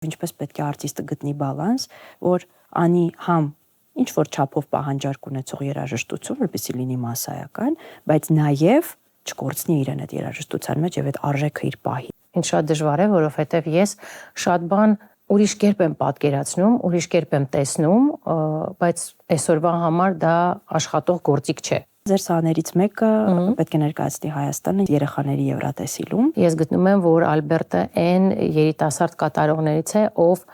Ինչպես պետք է արտիստը գտնի բալանս, որ անի համ ինչ որ չափով պահանջարկ ունեցող երաժշտություն, որպեսզի լինի մասսայական, բայց նաև չկորցնի իրեն այդ երաժշտության մեջ եւ այդ արժեքը իր պահի։ Ինձ շատ դժվար է, որովհետեւ ես շատ բան ուրիշ կերպ եմ պատկերացնում, ուրիշ կերպ եմ տեսնում, բայց այսօրվա համար դա աշխատող գործիք չէ։ Ձեր սաներից մեկը պետք է ներկայացնի Հայաստանը երեխաների Եվրատեսիլում։ Ես գտնում եմ, որ Ալբերտը այն երիտասարդ կատարողներից է, ով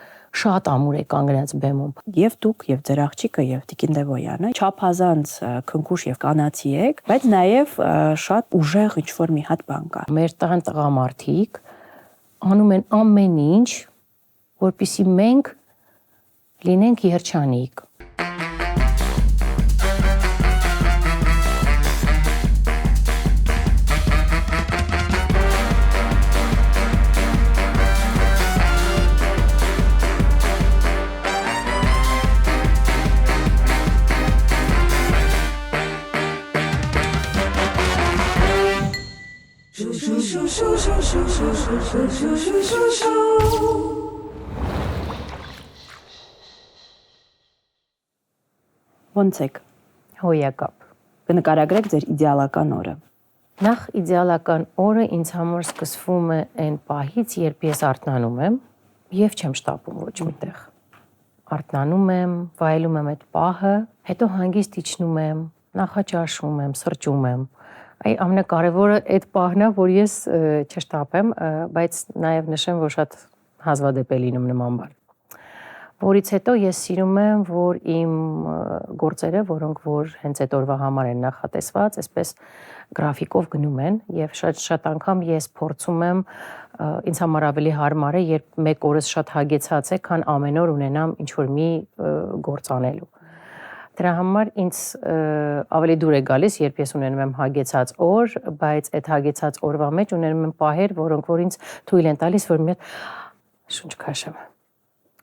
շատ ամուր է կանգնած բեմում։ Եվ դուք, եւ ձեր աղջիկը, եւ Տիկին Դևոյանը չափազանց քնքուշ եւ կանացի եք, բայց նաեւ շատ ուժեղ ինչ-որ մի հատ բան կա։ Մեր տան տղամարդիկ անում են ամեն ինչ, որպեսզի մենք լինենք երջանիկ։ Ոնց եք։ Հոյակապ։ Կնկարագրեք ձեր իդեալական օրը։ Նախ իդեալական օրը ինձ համար սկսվում է այն պահից, երբ ես արթնանում եմ եւ չեմ շտապում ոչ միտեղ։ Արթնանում եմ, վայելում եմ այդ պահը, հետո հանգիստ իջնում եմ, նախաճաշում եմ, սրճում եմ։ Այ ամենակարևորը այդ պահն է, որ ես չշտապեմ, բայց նաեւ նշեմ, որ շատ հազվադեպ է լինում նման բան։ Որից հետո ես սիրում եմ, որ իմ գործերը, որոնք որ հենց այդ օրվա համար են նախատեսված, այսպես գրաֆիկով գնում են եւ շատ անգամ ես փորձում եմ ինձ համար ավելի հարմար է, երբ մեկ օրս շատ հագեցած է, քան ամեն օր ունենամ ինչ որ մի գործ անելու։ Դրա համար ինձ ավելի դուր է գալիս, երբ ես ունենում եմ հագեցած օր, բայց այդ հագեցած օրվա մեջ ունենում եմ պահեր, որոնք որ ինձ թույլ են տալիս, որ մի շունչ քաշեմ։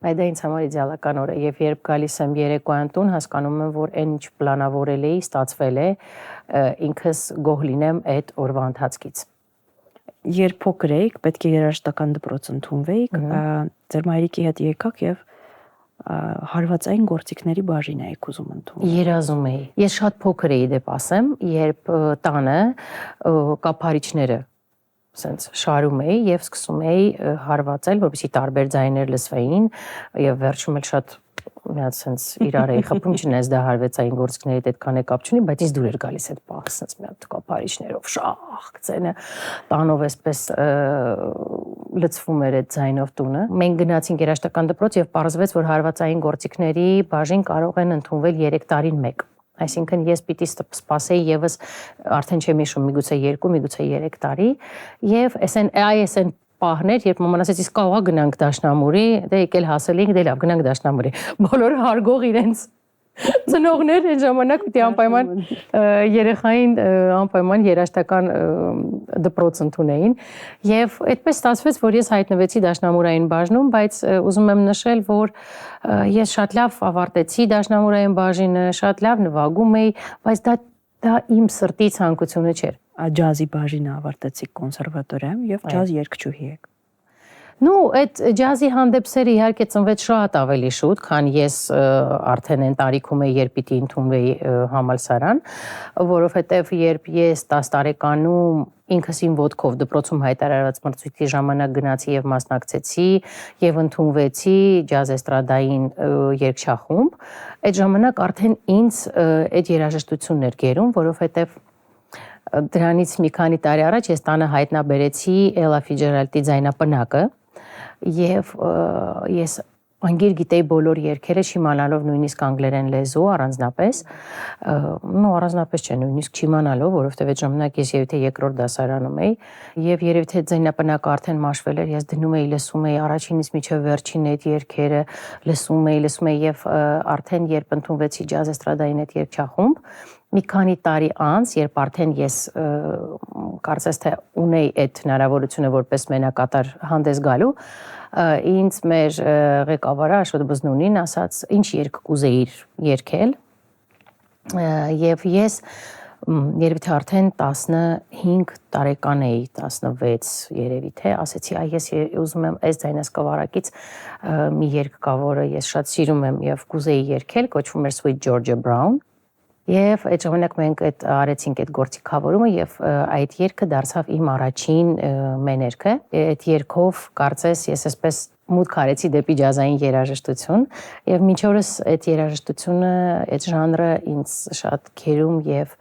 Այդ ինձ համար իդեալական օր է եւ երբ գալիս եմ երեկոյան տուն, հասկանում եմ, որ այն ինչ պլանավորել էի, ստացվել է, ինքս գոհ լինեմ այդ օրվա ընթացքից։ Երբ փոքր էիք, պետք է երաժշտական դպրոց ընդունվեիք, ձեր մայրիկի հետ եկաք եւ հարվածային գործիքների բաժին էիք ուզում ընդունվել։ Երազում էի։ Ես շատ փոքր էի դեպ ասեմ, երբ տանը կափարիչները սենց շարում էի եւ սկսում էի հարվածել, որպեսզի տարբեր ձայներ լսվեին եւ վերջում էլ շատ մի հատ սենց իրար էի խփում, չնայած դա հարվածային գործիքների հետ այդքան է կապ չունի, բայց ինձ դուր էր գալիս այդ պահը, սենց մի հատ կափարիչներով շախ գցենը տանով էսպես լցվում էր այդ ձայնով տունը։ Մենք գնացինք երաժշտական դպրոց եւ պարզվեց, որ հարվածային գործիքների բաժին կարող են ընդունվել 3 տարին մեկ։ Այսինքն ես պիտի սպասեի եւս արդեն չեմ հիշում, միգուցե 2, միգուցե 3 տարի եւ այսեն պահներ, երբ մաման ասեց, իսկ կարողա գնանք դաշնամուրի, դե եկել հասել ենք, դե լավ, գնանք դաշնամուրի։ Բոլորը հարգող իրենց ծնողներ այն ժամանակ պիտի անպայման երեխային անպայման երաժշտական դպրոց ընդունեին եւ այդպես ստացվեց, որ ես հայտնվեցի դաշնամուրային բաժնում, բայց ուզում եմ նշել, որ ես շատ լավ ավարտեցի դաշնամուրային բաժինը, շատ լավ նվագում էի, բայց դա իմ սրտի ցանկությունը չէր։ Ջազի բաժինը ավարտեցիք կոնսերվատորիայում եւ ջազ երգչուհի եք։ Ну, այդ ջազի հանդեպսերը իհարկե ծնվեց շատ ավելի շուտ, քան ես արդեն այն տարիքում էի, երբ պիտի ընդունվեի համալսարան, որովհետև երբ ես 10 տարեկանում ինքս իմ ոտքով դպրոցում հայտարարված մրցույթի ժամանակ գնացի եւ մասնակցեցի եւ ընդունվեցի ջազ էստրադային երգչախումբ, այդ ժամանակ արդեն ինձ այդ երաժշտությունն էր գերում, որովհետև դրանից մի քանի տարի առաջ ես տանը հայտնաբերեցի Էլա Ֆիցջերալդի ձայնապնակը եւ ես անգիր գիտեի բոլոր երգերը, չիմանալով նույնիսկ անգլերեն լեզու առանձնապես, առանձնապես չէ, նույնիսկ չիմանալով, որովհետեւ այդ ժամանակ ես երևի թե երկրորդ դասարանում էի եւ երևի թե ձայնապնակը արդեն մաշվել էր, ես դնում էի, լսում էի առաջինից մինչեւ վերջին այդ երգերը, լսում էի եւ արդեն երբ ընդունվեցի ջազ էստրադային այդ երգչախումբ, մի քանի տարի անց, երբ արդեն ես կարծես թե ունեի այդ հնարավորությունը որպես մենակատար հանդես գալու, ինձ մեր ղեկավարը Աշոտ Բզնունին ասաց, ինչ երգ կուզեիր երգել, եւ ես երևի թե արդեն 15 տարեկան էի, 16 երևի թե, ասեցի, ես ուզում եմ այս ձայնասկավառակից մի երգ կա, որը ես շատ սիրում եմ եւ կուզեի երգել, կոչվում էր Sweet Georgia Brown։ Եվ այդ ժամանակ մենք արեցինք այդ գործիքավորումը եւ այդ երգը դարձավ իմ առաջին մեներքը։ Այդ երգով կարծես ես այսպես մուտք արեցի դեպի ջազային երաժշտություն եւ մինչ օրս այդ երաժշտությունը, այդ ժանրը ինձ շատ քերում եւ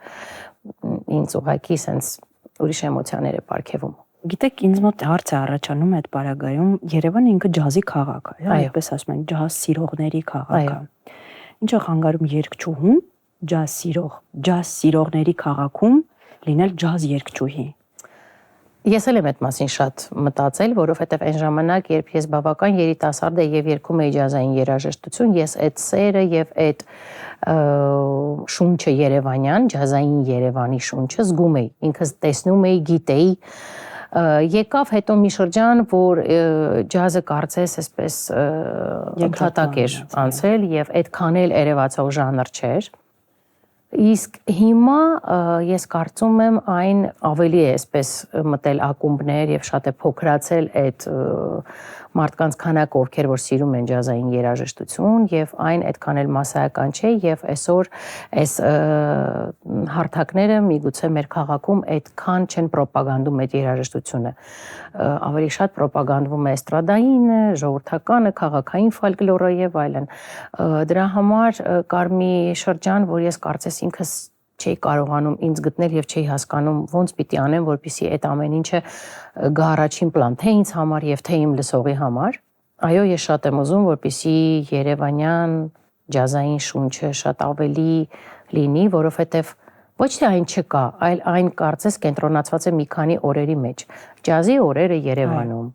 ինձ ուղղակի sense ուրիշ էմոցիաներ է պարգևում։ Գիտեք, ինձ մոտ հարց է առաջանում այդ պարագայում, Երևանը ինքը ջազի քաղաք է, այդպես ասում են, ջազ սիրողների քաղաք է։ Ինչ է խանգարում երգչուհուն ջազ սիրողների քաղաքում լինել ջազ երգչուհի։ Ես էլ եմ այդ մասին շատ մտածել, որովհետև այն ժամանակ, երբ ես բավական երիտասարդ էի եւ երգում էի ջազային երաժշտություն, ես այդ սերը եւ այդ շունչը երևանյան, ջազային Երևանի շունչը զգում էի, ինքս տեսնում էի, գիտեի։ Եկավ հետո մի շրջան, որ ջազը կարծես այսպես ընդհատակ էր անցել եւ այդքան էլ երևացող ժանր չէր։ Իսկ հիմա ես կարծում եմ այն ավելի է այսպես մտել ակումբներ եւ շատ է փոքրացել այդ մարդկանց քանակը, ովքեր որ սիրում են ջազային երաժշտություն եւ այն այդքան էլ մասսայական չէ եւ այսօր այս հարթակները միգուցե մեր քաղաքում այդքան չեն ռոպագանդում այդ երաժշտությունը։ Ավելի շատ ռոպագանդվում է էստրադայինը, ժողովրդականը, քաղաքային ֆոլկլորը եւ այլն։ Դրա համար կար մի շրջան, որ ես կարծես ինքս չէի կարողանում ինձ գտնել եւ չէի հասկանում ոնց պիտի անեմ, որպեսզի այդ ամեն ինչը գա առաջին պլան, թե ինձ համար եւ թե իմ լսողի համար։ Այո, ես շատ եմ ուզում, որպեսզի երևանյան ջազային շունչը շատ ավելի լինի, որովհետեւ ոչ թե այն չկա, այլ այն կարծես կենտրոնացված է մի քանի օրերի մեջ։ Ջազի օրերը Երևանում,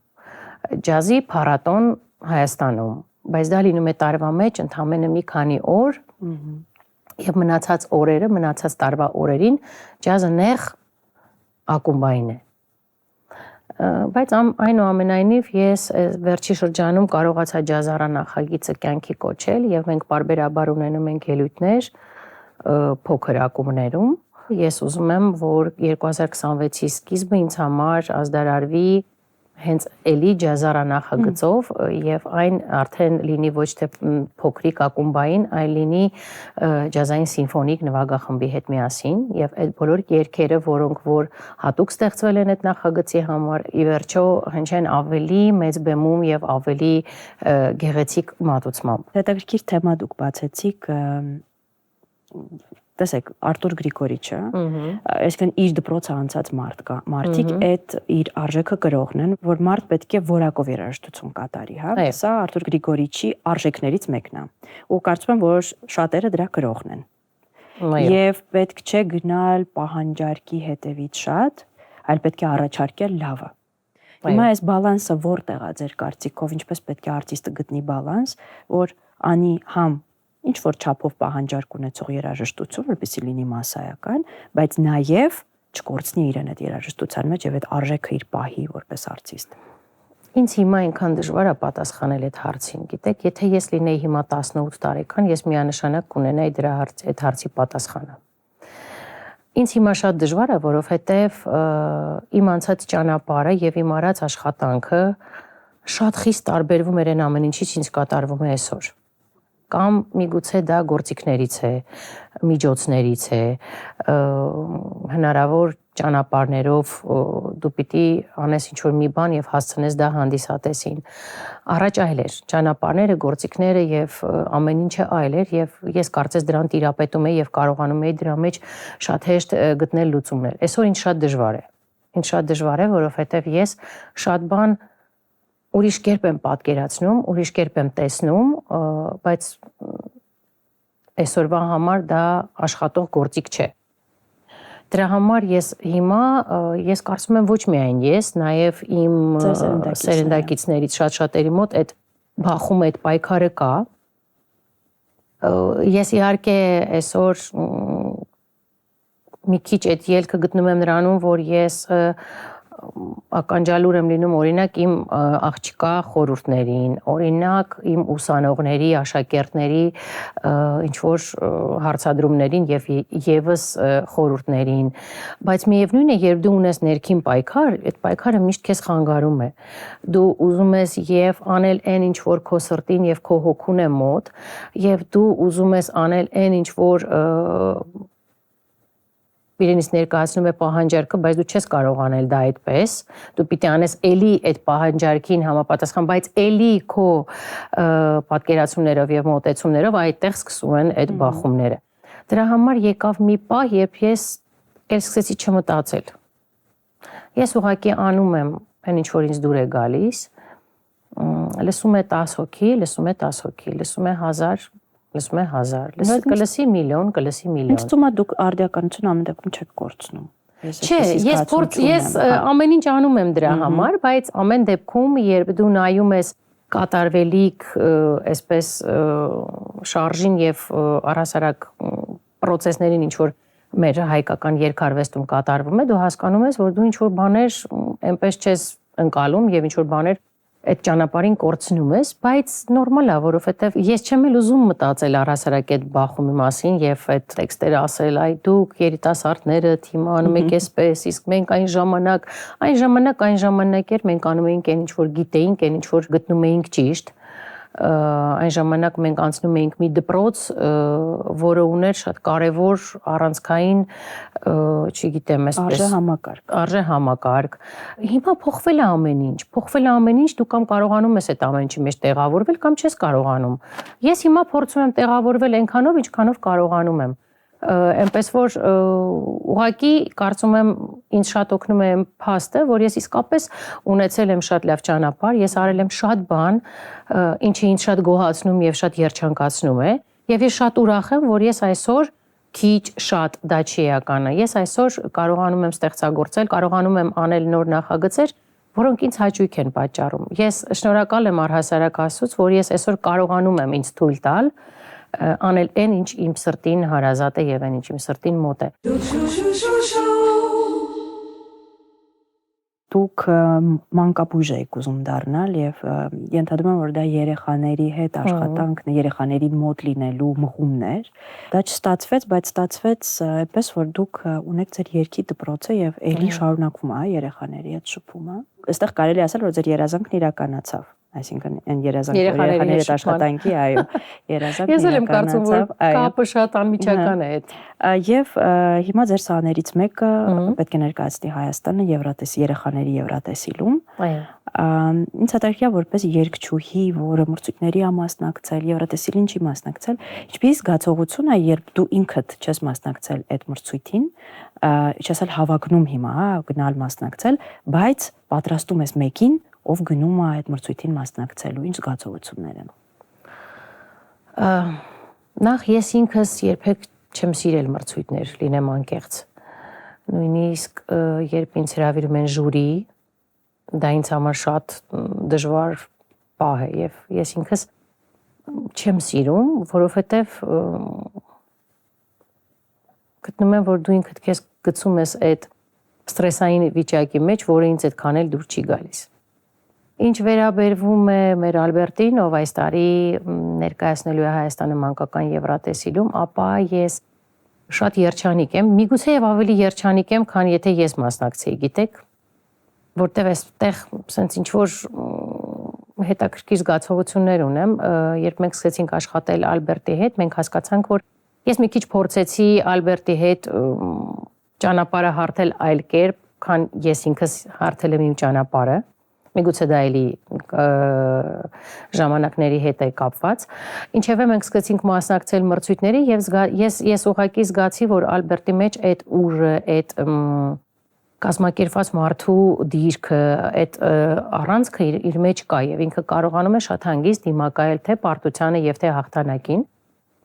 ջազի փառատոն Հայաստանում, բայց դա լինում է տարվա մեջ ընդամենը մի քանի օր։ Եվ մնացած օրերը, մնացած տարվա օրերին ջազը նեղ ակումբային է։ Բայց այնուամենայնիվ ես վերջի շրջանում կարողացա ջազարա նախագիծը կյանքի կոչել եւ մենք բարբերաբար ունենում ենք ելույթներ փոքր ակումբներում։ Ես ուզում եմ, որ 2026-ի սկիզբը ինձ համար ազդարարվի հենց էլի ջազարա նախագծով եւ այն արդեն լինի ոչ թե փոքրիկ ակումբային, այլ լինի ջազային սիմֆոնիկ նվագախմբի հետ միասին եւ այդ բոլոր երգերը, որոնք որ հատուկ ստեղծվել են այդ նախագծի համար, ի վերջո հնչեն ավելի մեծ բեմում եւ ավելի գեղեցիկ մատուցմամբ։ Հետաքրքիր թեմա դուք բացեցիք, տեսեք, Արտուր Գրիգորիչը, այսինքն իր դպրոցը անցած մարդիկ այդ իր արժեքը կրողն են, որ մարդ պետք է որակով երաժշտություն կատարի, հա։ Սա Արտուր Գրիգորիչի արժեքներից մեկն է։ Ու կարծում եմ, որ շատերը դրա կրողն են։ Եվ պետք չէ գնալ պահանջարկի հետևից շատ, այլ պետք է առաջարկել լավը։ Հիմա այս բալանսը որտեղ է ձեր կարծիքով, ինչպես պետք է արտիստը գտնի բալանս, որ անի համ ինչ որ չափով պահանջարկ ունեցող երաժշտություն, որպեսզի լինի մասսայական, բայց նաև չկորցնի իրեն այդ երաժշտության մեջ եւ այդ արժեքը իր պահի որպես արտիստ։ Ինձ հիմա այնքան դժվար է պատասխանել այդ հարցին, գիտեք, եթե ես լինեի հիմա 18 տարեկան, ես միանշանակ կունենայի դրա այդ հարցի պատասխանը։ Ինձ հիմա շատ դժվար է, որովհետեւ իմ անցած ճանապարհը եւ իմ արած աշխատանքը շատ խիստ տարբերվում էր այն ամեն ինչից, ինչ կատարվում է այսօր։ Կամ միգուցե դա գործիքներից է, միջոցներից է, հնարավոր ճանապարհներով դու պիտի անես ինչ-որ մի բան եւ հասցնես դա հանդիսատեսին։ Առաջ այլ էր, ճանապարհները, գործիքները եւ ամեն ինչը այլ էր եւ ես կարծես դրան տիրապետում եի եւ կարողանում էի դրա մեջ շատ հեշտ գտնել լուծումներ։ Այսօր ինձ շատ դժվար է։ Ինձ շատ դժվար է, որովհետեւ ես շատ բան ուրիշ կերպ եմ պատկերացնում, ուրիշ կերպ եմ տեսնում, բայց այսօրվա համար դա աշխատող գործիք չէ։ Դրա համար ես հիմա կարծում եմ ոչ միայն ես, նաև իմ սերնդակիցներից շատ-շատերի մոտ այդ բախում այդ պայքարը կա։ Ես իհարկե այսօր մի քիչ այդ ելքը գտնում եմ նրանում, որ ես ականջալուր եմ լինում օրինակ իմ աղջկա խորհուրդներին, օրինակ իմ ուսանողների, աշակերտների ինչ որ հարցադրումներին եւ եւս խորհուրդներին, բայց միևնույն է, երբ դու ունես ներքին պայքար, այդ պայքարը միշտ քեզ խանգարում է։ Դու ուզում ես եւ անել այն ինչ որ քո սրտին եւ քո հոգուն է մոտ, եւ դու ուզում ես անել այն ինչ որ իրենից ներկայացնում է պահանջարկը, բայց դու չես կարող անել դա այդպես, դու պիտի անես էլի այդ պահանջարկին համապատասխան, բայց էլի քո պատկերացումներով եւ մոտեցումներով այդտեղ սկսում են այդ բախումները։ Դրա համար եկավ մի պահ, երբ ես էլ սկսեցի չմտածել։ Ես ուղղակի անում եմ այն ինչ որ ինձ դուր է գալիս, լսում է 10 հոգի, լսում է 10 հոգի, լսում է 1000 լսում է 1000, կլսի միլիոն, կլսի միլիոն։ Ինձ թվում է դուք արդիականություն ամեն դեպքում չեք կորցնում։ Չէ, ես ամեն ինչ անում եմ դրա համար, բայց ամեն դեպքում, երբ դու նայում ես կատարվելիք այսպես շարժին եւ առհասարակ process-ներին, ինչ որ մեր հայկական երկարվեստում կատարվում է, դու հասկանում ես, որ դու ինչ որ բաներ այնպես չես ընկալում եւ ինչ որ բաներ այդ ճանապարհին կորցնում ես, բայց նորմալ է, որովհետեւ ես չեմ էլ ուզում մտածել առհասարակ այդ բախումի մասին եւ այդ տեքստերը ասել, այ դուք երիտասարդները թիմը անում եք այսպես, իսկ մենք այն ժամանակ էր մենք անում էինք այն ինչ որ գիտեինք, այն ինչ որ գտնում էինք ճիշտ, այն ժամանակ մենք անցնում էինք մի դպրոց, որը ուներ շատ կարևոր առանցքային, չգիտեմ, այսպես արժե համակարգ։ Հիմա փոխվել է ամեն ինչ, դու կամ կարողանում ես այդ ամեն ինչի մեջ տեղավորվել, կամ չես կարողանում։ Ես հիմա փորձում եմ տեղավորվել այնքանով, ինչքանով կարողանում եմ։ Այնպես որ ուղղակի կարծում եմ ինձ շատ օգնում է փաստը, որ ես իսկապես ունեցել եմ շատ լավ ճանապարհ, ես արել եմ շատ բան, ինչը ինձ շատ գոհացնում եւ շատ երջանկացնում է, եւ ես շատ ուրախ եմ, որ ես այսօր քիչ շատ դա չի էականը։ Ես այսօր կարողանում եմ ստեղծագործել, կարողանում եմ անել նոր նախագծեր, որոնք ինձ հաճույք են պատճառում։ Ես շնորհակալ եմ առհասարակ Աստծուց, որ ես այսօր կարողանում եմ ինձ թույլ տալ անել այն, ինչ իմ սրտին հարազատ է եւ այն, ինչ իմ սրտին մոտ է։ Դուք մանկաբույժ եք ուզում դառնալ եւ ենթադրում եմ, որ դա երեխաների հետ աշխատանքն է, երեխաների մոտ լինելու մղումն էր։ Դա չստացվեց, բայց ստացվեց այնպես, որ դուք ունեք ձեր երգի դպրոցը եւ ելի շարունակվում է երեխաների հետ շփումը։ Այստեղ կարելի ասել, որ ձեր երազանքն իրականացավ։ Այսինքն այն երեխաների հետ աշխատանքի, այո, երազանքն իրականացավ։ Ես էլ եմ կարծում, որ կապը շատ անմիջական է այդ։ Եվ հիմա ձեր սաներից մեկը պետք է ներկայացնի Հայաստանը երեխաների Եվրատեսիլում։ Ինձ հետաքրքիր է որպես երգչուհի, որը մրցույթների է մասնակցել, Եվրատեսիլին չի մասնակցել, ինչպես զգացողություն է, երբ դու ինքդ չես մասնակցել այդ մրցույթին, չես էլ հավակնում հիմա, գնալ մասնակցել, բայց պատրաստում ես մեկին, ով գնում է այդ մրցույթին մասնակցելու, ինչ զգացողություններ են։ Նախ ես ինքս երբեք չեմ սիրել մրցույթներ, լինեմ անկեղծ։ Նույնիսկ երբ ինձ հրավիրում են ժյուրի, դա ինձ համար շատ դժվար պահ է եւ ես ինքս չեմ սիրում, որովհետեւ գտնում եմ, որ դու ինքդ քեզ գցում ես այդ ստրեսային վիճակի մեջ, որը ինձ այդքան էլ դուր չի գալիս։ Ինչ վերաբերվում է մեր Ալբերտին, ով այս տարի ներկայացնելու է Հայաստանը մանկական Եվրատեսիլում, ապա ես շատ երջանիկ եմ, միգուցե եւ ավելի երջանիկ եմ, քան եթե ես մասնակցեի, գիտեք, որտեվ այստեղ sense ինչ որ հետաքրքիր զգացողություններ ունեմ, երբ մենք սկսեցինք աշխատել Ալբերտի հետ, մենք հասկացանք, որ ես մի քիչ փորձեցի Ալբերտի հետ ճանապարհը հարթել այլ կերպ, քան ես ինքս հարթել եմ իմ ճանապարհը։ Միգուցե դա էլի ժամանակների հետ է կապված, ինչևէ մենք սկսեցինք մասնակցել մրցույթների եւ ես ուղղակի զգացի, որ Ալբերտի մեջ այդ ուժը, այդ կազմակերպված մարդու դիրքը, այդ առանցքը իր մեջ կա եւ ինքը կարողանում է շատ հանգիստ դիմակայել թե պարտությանը եւ թե հաղթանակին։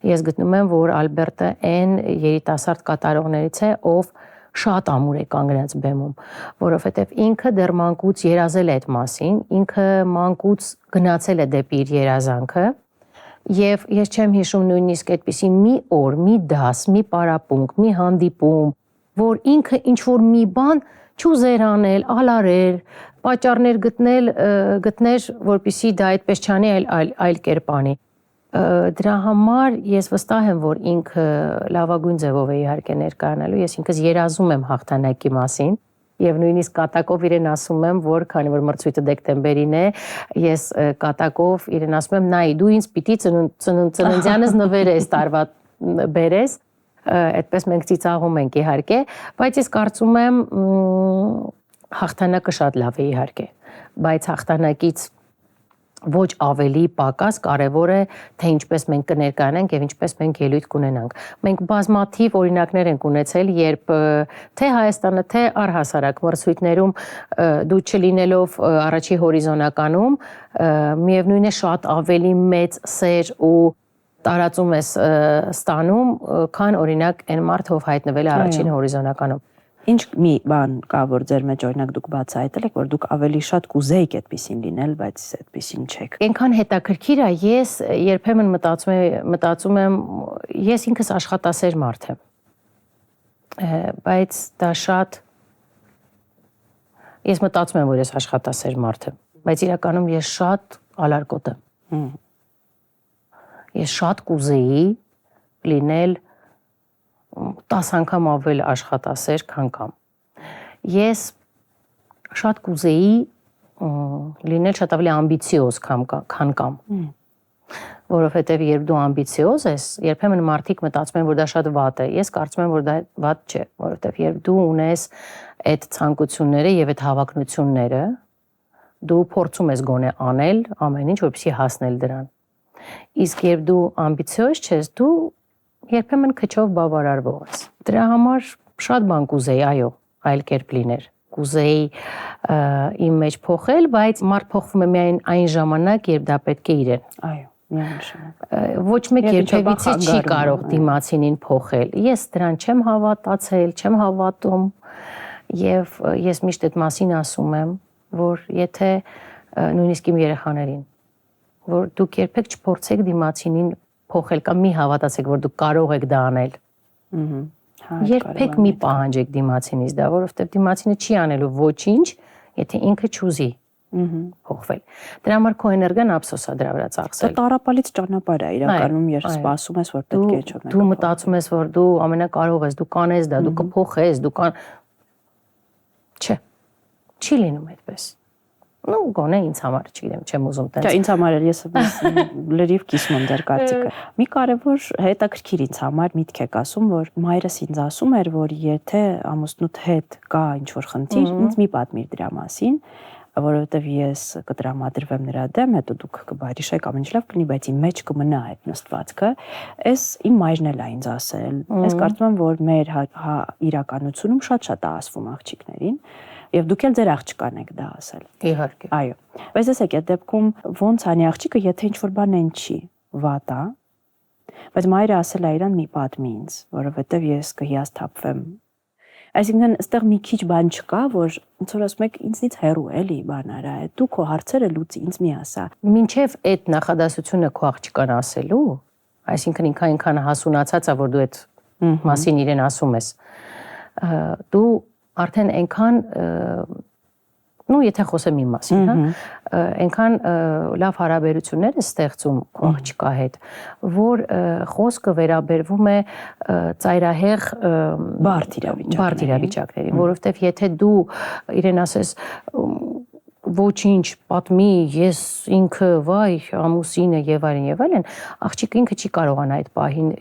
Ես գտնում եմ, որ Ալբերտը այն երիտասարդ կատարողներից է, ով շատ ամուր է կանգնած բեմում, որովհետև ինքը դեռ մանկուց երազել է այդ մասին, ինքը մանկուց գնացել է դեպի իր երազանքը եւ ես չեմ հիշում նույնիսկ այդպիսի մի օր, մի դաս, մի պարապմունք, մի հանդիպում, որ ինքը ինչ որ մի բան չուզեր անել, ալարեր, պատճառներ գտներ, որպեսզի դա այդպես չանի, այլ կերպ անի։ Դրա համար ես վստահ եմ, որ ինքը լավագույն ձևով է իհարկե ներկայանալու, ես ինքս երազում եմ հաղթանակի մասին եւ նույնիսկ կատակով իրեն ասում եմ, որ քանի որ մրցույթը դեկտեմբերին է, ես կատակով իրեն ասում եմ, նայ դու ինձ պիտի ծննդյանս նվերես տարվա բերես, այդպես մենք ծիծաղում ենք իհարկե, բայց ես կարծում եմ հաղթանակը շատ լավ է իհարկե, բայց հաղթանակից ոչ ավելի պակաս կարևոր է, թե ինչպես մենք կներկայանանք եւ ինչպես մենք ելույթ կունենանք։ Մենք բազմաթիվ օրինակներ ենք ունեցել, երբ թե Հայաստանը, թե առհասարակ մրցույթներում դու չլինելով առաջի հորիզոնականում, միևնույն է շատ ավելի մեծ սեր ու տարածում ես ստանում, քան օրինակ այն մարդը, ով հայտնվել է առաջին հորիզոնականում։ Ինչ մի բան կա, որ ձեր մեջ օրինակ դուք բացահայտել եք, որ դուք ավելի շատ կուզեիք այդպեսին լինել, բայց այդպեսին չեք։ Այնքան հետաքրքիր է, ես երբեմն մտածում եմ, ես ինքս աշխատասեր մարդ եմ։ Բայց դա շատ ես մտածում եմ, որ ես աշխատասեր մարդ եմ, բայց իրականում ես շատ ալարկոտ եմ։ Ես շատ կուզեի լինել 10 անգամ ավել աշխատասեր, քան կամ։ Ես շատ կուզեի լինել շատ ավելի ամբիցիոզ, քան կամ։ Որովհետև երբ դու ամբիցիոզ ես, երբեմն մարդիկ մտածում են, որ դա շատ վատ է։ Ես կարծում եմ, որ դա վատ չէ, որովհետև երբ դու ունես այդ ցանկությունները եւ այդ հավակնությունները, դու փորձում ես գոնե անել ամեն ինչ, որպեսզի հասնել դրան։ Իսկ երբ դու ամբիցիոզ չես, դու երբեմն քչով բավարարվող ես։ Դրա համար շատ բան կուզեի, այո, այլ կերպ լիներ։ Կուզեի իմ մեջ փոխել, բայց մարդ փոխվում է միայն այն ժամանակ, երբ դա պետք է իրեն։ Այո, միանշանակ։ Ոչ մեկ երբևիցե չի կարող դիմացինին փոխել։ Ես դրան չեմ հավատացել, չեմ հավատում եւ ես միշտ այդ մասին ասում եմ, որ եթե նույնիսկ իմ երեխաներին, որ դուք երբեք չփորձեք դիմացինին փոխել կամ մի հավատացեք, որ դուք կարող եք դա անել։ Երբեք մի պահանջեք դիմացինից դա, որովհետև դիմացինը չի անելու ոչինչ, եթե ինքը չուզի փոխվել։ Դրա համար քո էներգիան ափսոս է դրա վրա ծախսել։ Դա տառապալից ճանապարհ է իրականում, երբ սպասում ես, որ պետք է չունենա։ Դու մտածում ես, որ դու ամենակարող ես, դու կանես դա, դու կփոխես, դու կան Չէ։ Չի լինում այդպես։ Ну, գոնե ինձ համար, չգիտեմ, չեմ ուզում տենց։ Չէ, ինձ համար էլ ես լրիվ կիսում եմ ձեր կարծիքը։ Մի կարևոր հետաքրքիր ինձ համար միտք եք ասում, որ մայրս ինձ ասում էր, որ եթե ամուսնուդ հետ կա ինչ-որ խնդիր, ինձ մի պատմիր դրա մասին, որովհետև ես կտրամադրվեմ նրա դեմ, հետո դուք կբարիշեք, ամեն ինչ լավ կլինի, բայց իմ մեջ կմնա այդ նստվածքը։ Էս իմ մայրն էլ է ինձ ասել։ Ես կարծում եմ, որ մեր իրականությունում շատ-շատ է ասվում աղջիկներին, եւ դուք էլ ձեր աղջկան եք դա ասել։ Իհարկե։ Այո։ Բայց ասեք, այդ դեպքում ոնց անի աղջիկը, եթե ինչ-որ բան են չի, վատ է, բայց մայրը ասել է իրան մի պատմի ինձ, որովհետև ես կհիասթափվեմ։ Այսինքն, այստեղ մի քիչ բան չկա, որ ոնց որ ասում եք, ինձնից հեռու էլի բան արա, դու քո հարցերը լուծի, ինձ մի ասա։ Մինչև այդ նախադասությունը քո աղջկան ասելու, այսինքն ինքան հասունացած է, որ դու այդ մասին իրեն ասում ես, դու արդեն այնքան, ну, եթե խոսեմ իմ մասին, հա, այնքան լավ հարաբերություններ է ստեղծում աղջկա հետ, որ խոսքը վերաբերվում է ծայրահեղ բարդ իրավիճակներին, որովհետև եթե դու իրեն ասես ոչինչ պատմի, ես ինքը, վայ, ամուսինը եւ այլն, աղջիկը ինքը չի կարողանա այդ պահին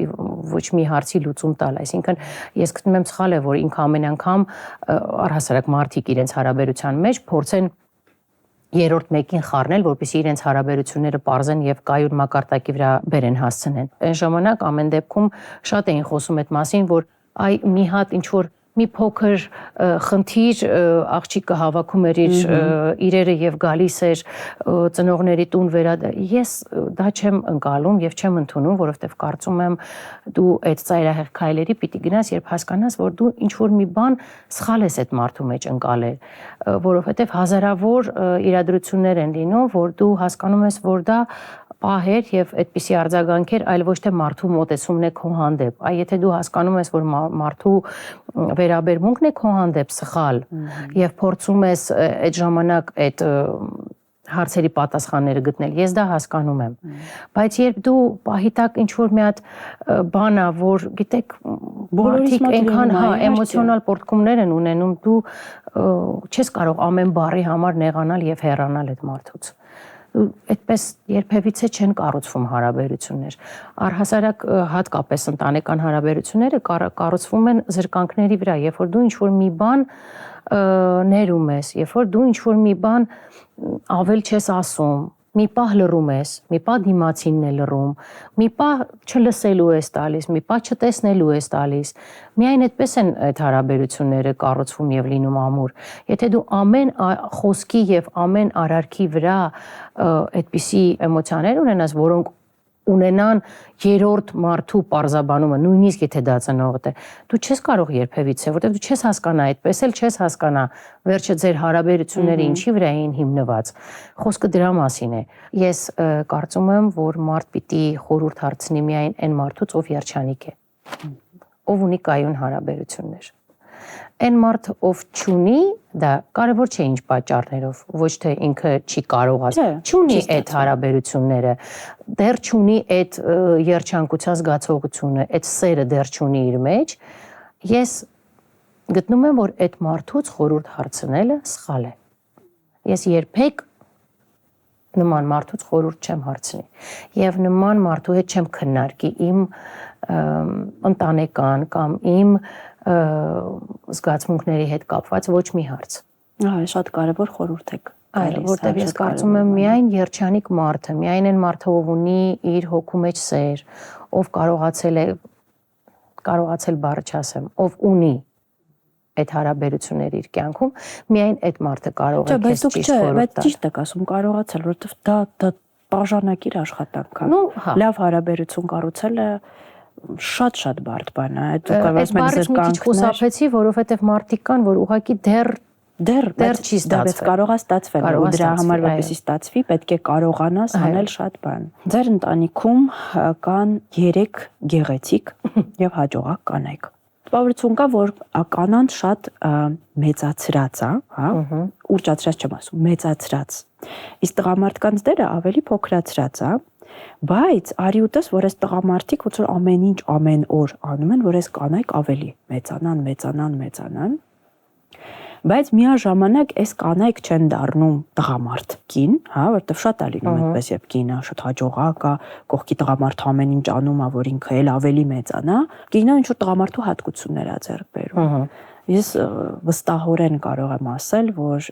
ոչ մի հարցի լուծում տալ, այսինքն ես գտնում եմ սխալ է, որ ինքը ամեն անգամ առհասարակ մարդիկ իրենց հարաբերության մեջ փորձեն երրորդ մեկին խառնել, որպեսզի իրենց հարաբերությունները պարզեն եւ կայուն մակարդակի վրա բերեն հասցնեն։ Այն ժամանակ ամեն դեպքում շատ էին խոսում այդ մասին, որ այ մի հատ ինչ որ մի փոքր խնդիր աղջիկը հավաքում էր իրերը եւ գալիս էր ծնողների տուն ես դա չեմ ընկալում եւ չեմ ընդունում, որովհետեւ կարծում եմ դու այդ ծայրահեղ քայլերի պիտի գնաս, երբ հասկանաս, որ դու ինչ որ մի բան սխալ ես այդ մարդու մեջ ընկալել, որովհետեւ հազարավոր իրադրություններ են լինում, որ դու հասկանում ես, որ դա պահեր եւ այդպիսի արձագանքեր, այլ ոչ թե մարդու մոտեցումն է քո հանդեպ։ Այ եթե դու հասկանում ես, որ մարդու վերաբերմունքն է քո հանդեպ սխալ եւ փորձում ես այդ ժամանակ այդ հարցերի պատասխանները գտնել, ես դա հասկանում եմ։ Բայց երբ դու պահիտակ ինչ որ մի հատ բան է, որ գիտեք, բոլորիս այնքան էմոցիոնալ պորտկումներ են ունենում, դու չես կարող ամեն բառի համար նեղանալ եւ հեռանալ այդ մարդուց։ Այդպես երբևիցե չեն կառուցվում հարաբերություններ։ Առհասարակ հատկապես ընտանեկան հարաբերությունները կառուցվում են զրկանքների վրա, երբ որ դու ինչ որ մի բան ներում ես, երբ որ դու ինչ որ մի բան ավել չես ասում, մի պահ լռում ես, մի պահ դիմացինն է լռում, մի պահ չլսելու ես տալիս, մի պահ չտեսնելու ես տալիս։ Միայն այդպես են այդ հարաբերությունները կառուցվում եւ լինում ամուր։ Եթե դու ամեն խոսքի եւ ամեն արարքի վրա այդպիսի էմոցիաներ ունենաս, որոնք ունենան երրորդ մարդու պարզաբանումը, նույնիսկ եթե դա ծնողդ է, դու չես կարող երբևիցե, որտեղ դու չես հասկանա, այդպես էլ չես հասկանա վերջը ձեր հարաբերությունները ինչի վրա էին հիմնված։ Խոսքը դրա մասին է։ Ես կարծում եմ, որ մարդ պիտի խորհուրդ հարցնի միայն այն մարդուց, ով երջանիկ է, ով ունի կայուն հարաբերություններ։ Այն մարդ, ով չունի, դա կարևոր չէ ինչ պատճառներով, ոչ թե ինքը չի կարողացել, չունի այդ հարաբերությունները, դեռ չունի այդ երջանկության զգացողությունը, այդ սերը դեռ չունի իր մեջ, ես գտնում եմ, որ այդ մարդուց խորհուրդ հարցնելը սխալ է։ Ես երբեք նման մարդուց խորհուրդ չեմ հարցնի եւ նման մարդու հետ չեմ քննարկի իմ ընտանեկան կամ իմ զգացմունքների հետ կապված ոչ մի հարց։ Շատ կարևոր խորհուրդ եք տալիս, որտեղ ես կարծում եմ միայն երջանիկ մարդը, միայն այն մարդը, ով ունի իր հոգու մեջ սեր, ով կարողացել բառը չասեմ, ով ունի այդ հարաբերությունները իր կյանքում, միայն այդ մարդը կարող է քեզ ճիշտ խորհուրդ տալ։ Բայց ճիշտ եք ասում, կարողացել, որովհետև դա բաժանակիր աշխատանք է։ Լավ հարաբերություն կառուցելը շատ բարդ բան է։ Այդ բառից մի քիչ խուսափեցի, որովհետև մարդիկ կան, որ ուղղակի դեռ չի ստացվել։ Կարող է ստացվել, ու դրա համար որպեսզի ստացվի, պետք է կարողանաս անել շատ բան։ Ձեր ընտանիքում կան 3 գեղեցիկ եւ հաջողակ կանայք։ Տպավորություն կա, որ կանանց շատ մեծացրած է, հա, ուռճացրած չեմ ասում, մեծացրած։ Իսկ տղամարդկանց դերը ավելի փոքրացրած է, բայց արի ուտես, որ այս տղամարդիկ ոնց որ ամեն ինչ ամեն օր անում են, որ այս կանայք ավելի մեծանան, բայց միաժամանակ այս կանայք չեն դառնում տղամարդ կին, հա, որտեղ շատ է լինում այդպես, երբ կինը շատ հաջողակ է, կողքի տղամարդը ամեն ինչ անում է, որ ինքը էլ ավելի մեծանա, կինը ինչ որ տղամարդու հատկություններ է ձեռք բերում։ Ես վստահորեն կարող եմ ասել, որ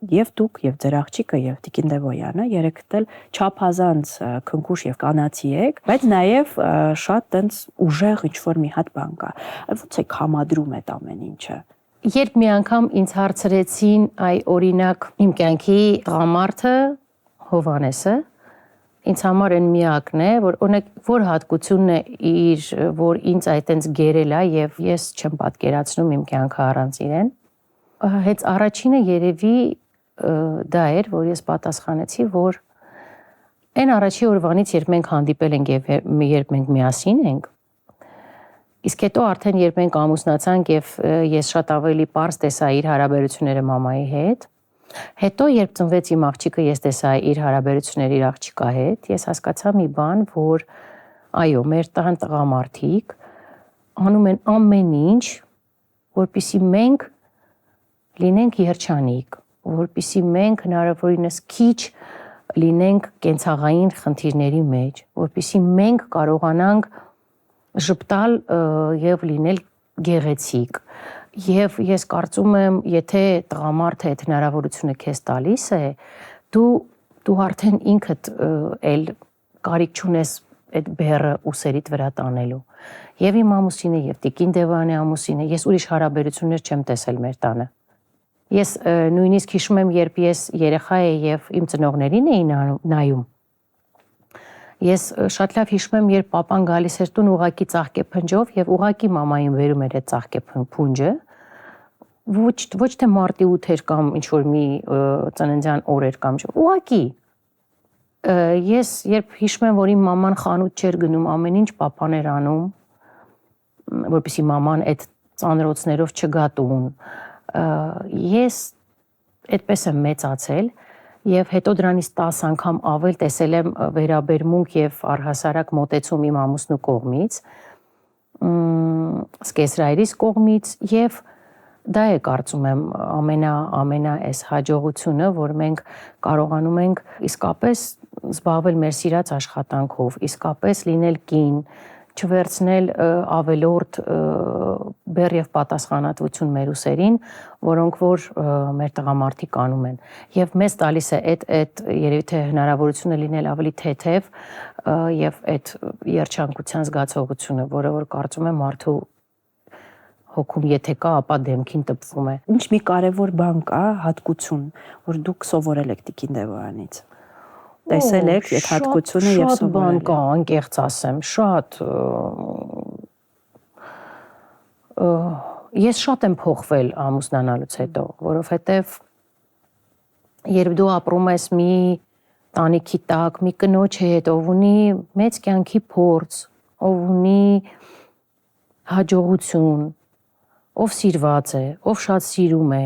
եւ դուք եւ ձեր աղջիկը եւ Տիկին Դևոյանը երեքդ էլ չափազանց քնքուշ եւ կանացի եք, բայց նաեւ շատ տենց ուժեղ ինչ որ մի հատ բան կա։ Ոնց եք համադրում այդ ամեն ինչը։ Երբ մի անգամ ինձ հարցրեցին, այ օրինակ իմ կյանքի տղամարդը Հովհաննեսը ինձ համար այն միակն է, որ օրինակ որ հատկությունն է իր, որ ինձ այտենց գերել է եւ ես չեմ պատկերացնում իմ կյանքը առանց իրեն։ Հենց առաջինը երևի դա էր, որ ես պատասխանեցի, որ այն առաջի օրվանից, երբ մենք հանդիպել ենք եւ երբ մենք միասին ենք, իսկ հետո արդեն երբ մենք ամուսնացանք եւ ես շատ ավելի པարզ տեսա իր հարաբերությունները մամայի հետ, հետո երբ ծնվեց իմ աղջիկը, ես տեսա իր հարաբերությունները իր աղջիկա հետ, ես հասկացա մի բան, որ այո, մեր տան տղամարդիկ անում են ամեն ինչ, որպեսզի մենք լինենք երջանիկ, որպեսզի մենք հնարավորինս քիչ լինենք կենցաղային խնդիրների մեջ, որպեսզի մենք կարողանանք ժպտալ եւ լինել գեղեցիկ։ Եվ ես կարծում եմ, եթե տղամարդը այդ հնարավորությունը քեզ տալիս է, դու արդեն ինքդ էլ կարիք չունես այդ բեռը ուսերիդ վրա տանելու։ Եվ իմ ամուսինը, եւ Տիկին Դևոյանի ամուսինը, ես ուրիշ հարաբերություններ չեմ տեսել մեր տանը։ Ես նույնիսկ հիշում եմ, երբ ես երեխա էի եւ իմ ծնողներին էի նայում, ես շատ լավ հիշում եմ, երբ պապան գալիս էր տուն ուղակի ծաղկե փնջով եւ ուղակի մամային վերում էր այդ ծաղկե փունջը, ոչ թե մարտի 8 էր կամ ինչ որ մի ծննդյան օր էր կամ ուղակի Ես երբ հիշում եմ, որ իմ մաման խանութ չէր գնում, ամեն ինչ papan էր անում, որպեսզի մաման այդ ծանրոցներով չգա տուն, ես այդպես եմ մեծացել եւ հետո դրանից 10 անգամ ավել տեսել եմ վերաբերմունք եւ առհասարակ մոտեցում իմ ամուսնու կողմից, սկեսրայրիս կողմից եւ դա է կարծում եմ ամենա այս հաջողությունը, որ մենք կարողանում ենք իսկապես զբաղվել մեր սիրած աշխատանքով, իսկապես լինել կին, չվերցնել ավելորդ բեռ եւ պատասխանատվություն մեր ուսերին, որոնք որ մեր տղամարդիկ անում են։ Եվ մեզ տալիս է այդ երևի թե հնարավորությունը լինել ավելի թեթև եւ այդ երջանկության զգացողությունը, որը որ կարծում եմ մարդու հոգում եթե կա, ապա դեմքին տպվում է։ Ինչ մի կարևոր բան կա, հատկություն, որ դուք սովորել եք Տիկին Դևոյանից։ Տեսել եք այդ հատկությունը եւ սովորել։ Շատ բան կա, անկեղծ ասեմ, շատ ես շատ եմ փոխվել ամուսնանալուց հետո, որովհետեւ երբ դու ապրում ես մի տանիքի տակ, մի կնոջ հետ, ով ունի մեծ կյանքի փորձ, ով ունի հաջողություն, ով սիրված է, ով շատ սիրում է,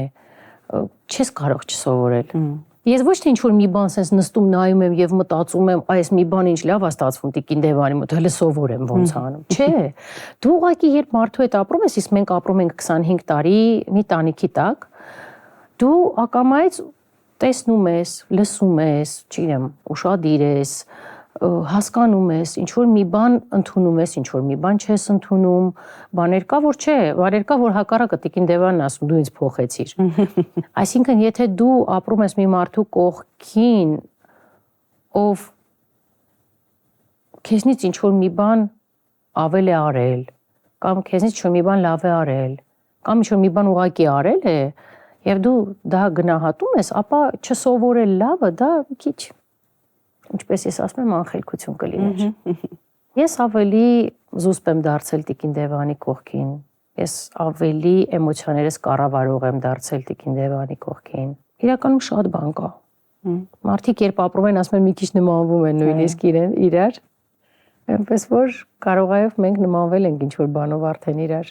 չես կարող չսովորել։ Ես ոչ թե ինչ-որ մի բան sense նստում նայում եմ եւ մտածում եմ, այս մի բան ինչ լավ է ստացվում Տիկին Դևոյանի մոտ, հələ սովորեմ ոնց անում։ Չէ։ Դու ուղղակի երբ մարդու հետ ապրում ես, իսկ մենք ապրում ենք 25 տարի մի տանիքի տակ, դու ակամայից տեսնում ես, լսում ես, չգիտեմ, ուշադիր ես, հասկանում ես, ինչ որ մի բան ընդունում ես, ինչ որ մի բան չես ընդունում, բաներ կա, որ չէ, բաներ կա, որ հակառակը Տիկին Դևոյանն ասում, դու ինձ փոխեցիր։ Այսինքն, եթե դու ապրում ես մի մարդու կողքին, ով քեզնից ինչ որ մի բան ավել է արել, կամ քեզնից ինչ որ մի բան լավ է արել, կամ ինչ որ մի բան ուղղակի արել է, եւ դու դա գնահատում ես, ապա չսովորել լավը դա մի քիչ, ինչպես ես ասում եմ, անխելքություն կլիներ։ Ես ավելի զուսպ եմ դարձել Տիկին Դևոյանի կողքին։ Ես ավելի էմոցիաներս կառավարող եմ դարձել Տիկին Դևոյանի կողքին։ Իրականում շատ բան կա։ Մարդիկ երբ ապրում են, ասում են մի քիչ նմանվում են նույնիսկ իրար։ Այնպես որ կարողայով մենք նմանվել ենք ինչ որ բանով արդեն իրար։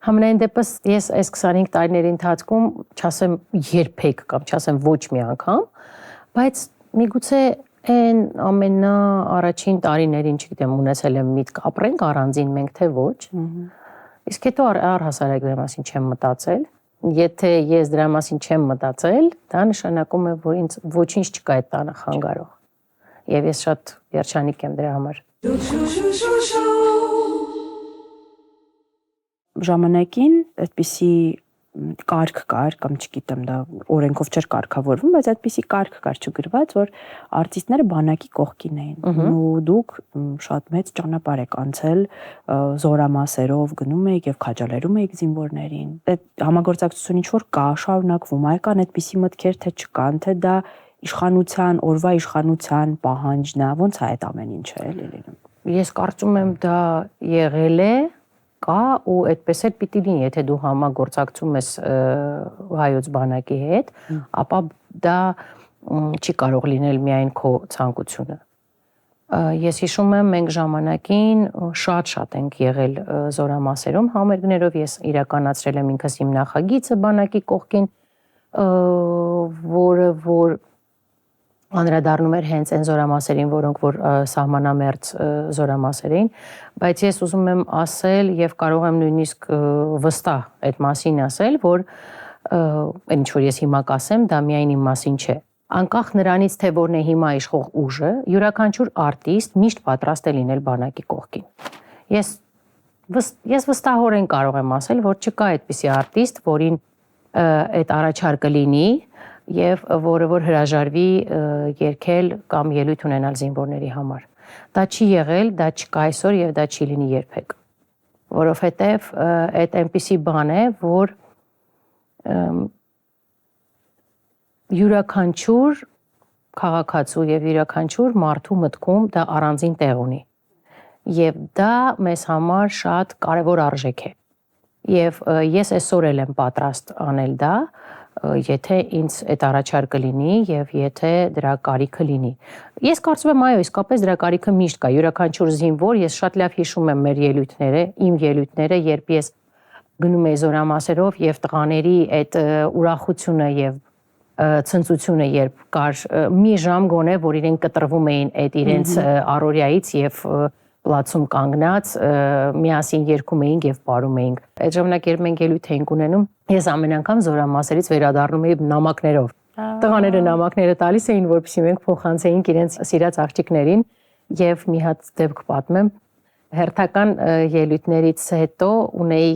Համենայն դեպս ես այս 25 տարիների ընթացքում չասեմ երբեք կամ չասեմ ոչ մի անգամ, բայց միգուցե այն ամենաառաջին տարիներին, չգիտեմ, ունեցել եմ միտք ապրենք առանձին մենք թե ոչ։ Իսկ հետո առհասարակ դրա մասին չեմ մտածել։ Եթե ես դրա մասին չեմ մտածել, դա նշանակում է, որ ինձ ոչինչ չկա այդ տանը խանգարող։ Եվ ես շատ երջանիկ եմ դրա համար։ Ժամանակին այդպիսի կարգ կար կամ չգիտեմ դա օրենքով չէր կարգավորվում, բայց այդպիսի կարգ կար չգրված, որ արտիստները բանակի կողքին էին։ Ու դուք շատ մեծ ճանապարհ եք անցել, զորամասերով գնում եք եւ քաջալերում եք զինվորներին։ Այդ համագործակցությունը ինչ որ կա, շարունակվում, այ կան այդպիսի մտքեր, թե չկան, թե դա իշխանության, օրվա իշխանության պահանջն է, ոնց է այդ ամեն ինչը էլի լինում։ Ես կարծում եմ դա եղել է կա ու այդպես էլ պիտի լինի, եթե դու համագործակցում ես հայոց բանակի հետ, ապա դա չի կարող լինել միայն քո ցանկությունը։ Ես հիշում եմ, մենք ժամանակին շատ ենք եղել զորամասերում համերգներով, ես իրականացրել եմ ինքս իմ նախագիծը բանակի կողքին, որը որ անդրադառնում էր հենց այն զորամասերին, որոնք որ սահմանամերձ զորամասեր էին, բայց ես ուզում եմ ասել եւ կարող եմ նույնիսկ վստահ այդ մասին ասել, որ ինչ որ ես հիմա կասեմ, դա միայն իմ մասին չէ։ Անկախ նրանից, թե որն է հիմա իշխող ուժը, յուրաքանչյուր արտիստ միշտ պատրաստ է լինել բանակի կողքին։ Ես վստահորեն կարող եմ ասել, որ չկա այդպիսի արտիստ, որին այդ առաջարկը լինի եւ որը որ հրաժարվի երգել կամ ելույթ ունենալ զինվորների համար։ Դա չի եղել, դա չկա այսօր եւ դա չի լինի երբեք։ Որովհետեւ այդ այնպիսի բան է, որ յուրաքանչյուր քաղաքացու եւ յուրաքանչյուր մարդու մտքում դա առանձին տեղ ունի։ Եվ դա մեզ համար շատ կարեւոր արժեք է։ Եվ ես այսօր էլ եմ պատրաստ անել դա, եթե ինձ այդ առաջարկը լինի եւ եթե դրա կարիքը լինի։ Ես կարծում եմ, այո, իսկապես դրա կարիքը միշտ կա։ Յուրաքանչյուր զինվոր, ես շատ լավ հիշում եմ մեր ելույթները, իմ ելույթները, երբ ես գնում էի զորամասերով եւ տղաների այդ ուրախությունը եւ ցնծությունը, երբ կար մի ժամ գոնե, որ իրենք կտրվում էին այդ իրենց առօրյայից եւ պլացում կանգնած միասին երգում էինք եւ պարում էինք։ Այդ ժամանակ երբ մենք ելույթ էինք ունենում, ես ամեն անգամ զորամասերից վերադառնում էի նամակներով։ Տղաները նամակները տալիս էին, որպեսզի մենք փոխանցեինք իրենց սիրած աղջիկներին եւ մի հատ դեպք պատմեմ։ Հերթական ելույթներից հետո ունեի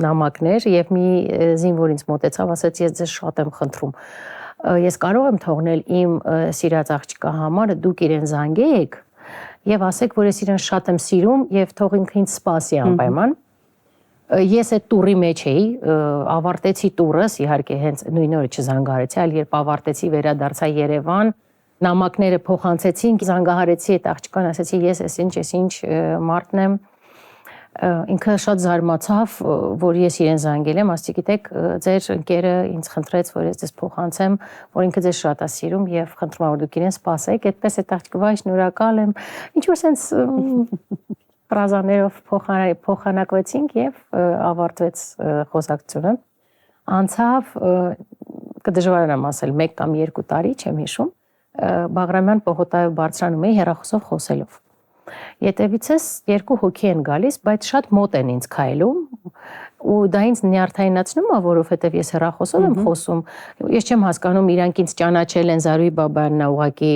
նամակներ եւ մի զինվոր ինձ մոտեցավ, ասաց ես ձեզ շատ եմ խնդրում։ Ես կարող եմ թողնել իմ սիրած աղջկա համար, դուք իրեն զանգեք եւ ասեք, որ ես իրեն շատ եմ սիրում եւ թող ինքը ինձ սպասի անպայման։ Ես այդ տուրի մեջ էի, ավարտեցի տուրս, իհարկե հենց նույն օրը չզանգահարեցի, այլ երբ ավարտեցի վերադարձա Երևան, նամակները փոխանցեցինք, զանգահարեցի այդ աղջկան, ասեցի ես ինչ մարդն եմ։ Ինքը շատ զարմացավ, որ ես իրեն զանգել եմ, ասեցի գիտեք, ձեր ընկերը ինձ խնդրեց, որ ես ձեզ փոխանցեմ, որ ինքը ձեզ շատ է սիրում եւ խնդրում եմ, որ դուք իրեն սպասեք, այդպես այդ աղջիկը վայ շնորհակալ եմ։ Ինչ որ sense ֆրազաներով փոխանակվեցինք եւ ավարտվեց խոսակցությունը։ Անցավ կդժվարանամ ասել 1 կամ 2 տարի, չեմ հիշում, Բաղրամյան պողոտայով բարձրանում էի հեռախոսով խոսելով։ Ետևիցս 2 հոգի են գալիս, բայց շատ մոտ են ինձ քայլում ու դա ինձ նյարդայնացնում է, որովհետև ես հեռախոսով եմ խոսում։ Ես չեմ հասկանում, իրանք ինձ ճանաչել են, Զարուհի Բաբայանն է, ուղղակի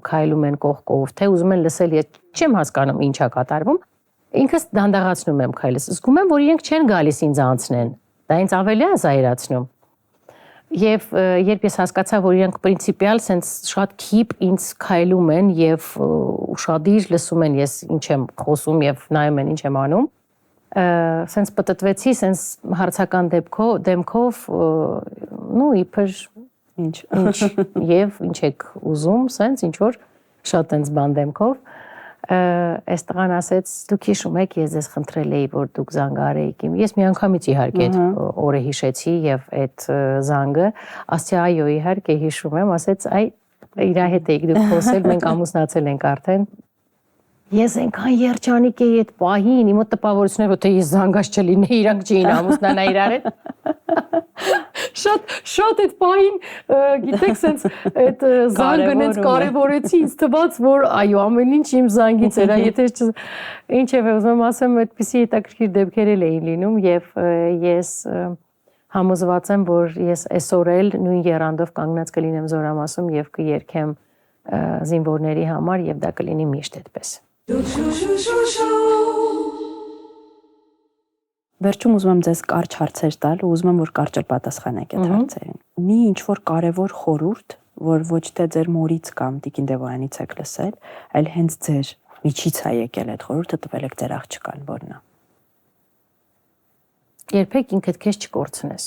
քայլում են կողք կողք, թե ուզում են լսել, ես չեմ հասկանում ինչ է կատարվում։ Ինքս դանդաղացնում եմ քայլս, զգում եմ, որ իրենք չեն գալիս ինձ անցնեն։ Դա ինձ ավելի է զայրացնում։ Եվ երբ ես հասկացա, որ իրենք պրինցիպիալ սենց շատ քիպ ինձ քայլում են եւ ուշադիր լսում են ես ինչ եմ խոսում եւ նայում են ինչ եմ անում, սենց պտտվեցի, սենց հարցական դեմքով, նու իբր ինչ եւ ինչ եք ուզում, սենց ինչ որ շատ այնց բան դեմքով, այս տղան ասեց դուք հիշում եք ես ձեզ խնդրել էի որ դուք զանգահարեիք իմ ես մի անգամից իհարկե այդ օրը հիշեցի եւ այդ զանգը ասացի այո իհարկե հիշում եմ ասեց այ իր հետ եք դուք խոսել մենք ամուսնացել ենք արդեն ես այնքան երջանիկ էի այդ պահին իմ տպավորություններ որ թե ես զանգած չլինեի իրանք չէին ամուսնանա իրար հետ շատ այդ պահին գիտեք sense այդ զանգն ինձ կարևորեցի ինձ թվաց որ այո ամեն ինչ իմ զանգից էր եթե ինչևէ ուզում եմ ասեմ այդպիսի հետաքրքիր դեպքեր էին լինում եւ ես համոզված եմ որ ես այսօր էլ նույն եռանդով կանգնած կլինեմ զորամասում եւ կերքեմ զինվորների համար եւ դա կլինի միշտ այդպես Վերջում ուզում եմ ձեզ կարճ հարցեր տալ ու ուզում եմ որ կարճ պատասխանեք այդ հարցերին։ Մի ինչ որ կարևոր խորհուրդ, որ ոչ թե ձեր մորից կամ Տիկին Դևոյանից եք լսել, այլ հենց ձեր միջից է եկել այդ խորհուրդը տվել եք ձեր աղջկան, որն է։ Երբեք ինքդ քեզ չկորցնես։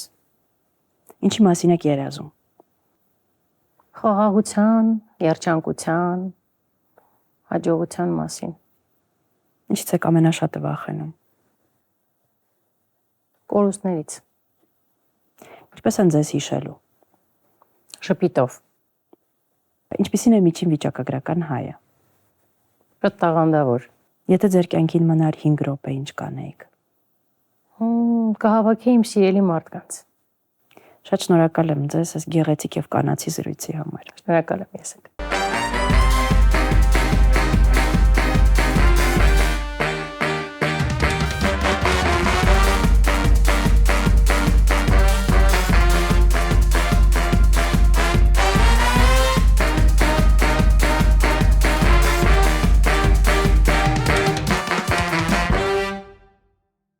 Ինչի մասին եք երազում։ Խաղաղության, երջանկության, հաջողության մասին։ Ինչից եք ամենաշատը վախենում։ Կորուստներից։ Ինչպես են ձեզ հիշելու։ Շփիտով։ Ինչպիսին է միջին վիճակագրական հայը։ Շատ տաղանդավոր։ Եթե ձեր կյանքին մնար 5 րոպե, ինչ կանեիք։ Կհավաքեի իմ սիրելի մարդկանց։ Շատ շնորհակալ եմ ձեզ այս գեղեցիկ եւ կանացի զրույցի համար։ Շնորհակալ եմ ես։